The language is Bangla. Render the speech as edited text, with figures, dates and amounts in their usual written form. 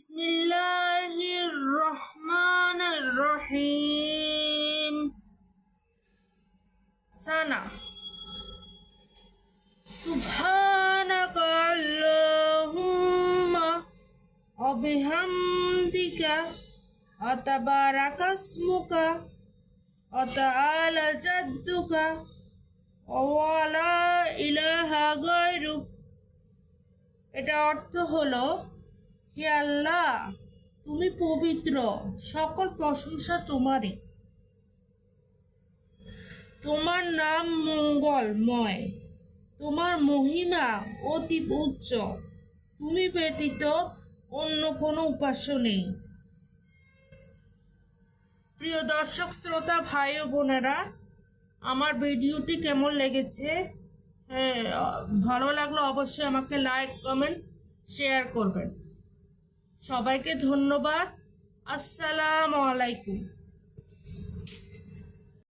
বিসমিল্লাহির রহমানির রহিম। সানা সুবহানাকা আল্লাহুম্মা ওয়া বিহামদিকা ওয়া তাবারাকাসমুকা ওয়া তাআলা জাদ্দুকা ওয়া লা ইলাহা গায়রুক। এটা অর্থ হলো, হে আল্লাহ, তুমি পবিত্র, সকল প্রশংসা তোমারই। তোমার নাম মঙ্গলময়, তোমার মহিমা অতি উচ্চ, তুমি ব্যতীত অন্য কোনো উপাস্য নেই। প্রিয় দর্শক শ্রোতা ভাই ও বোনেরা, আমার ভিডিওটি কেমন লেগেছে? ভালো লাগলে অবশ্যই আমাকে লাইক, কমেন্ট, শেয়ার করবেন। সবাইকে ধন্যবাদ। আসসালামু আলাইকুম।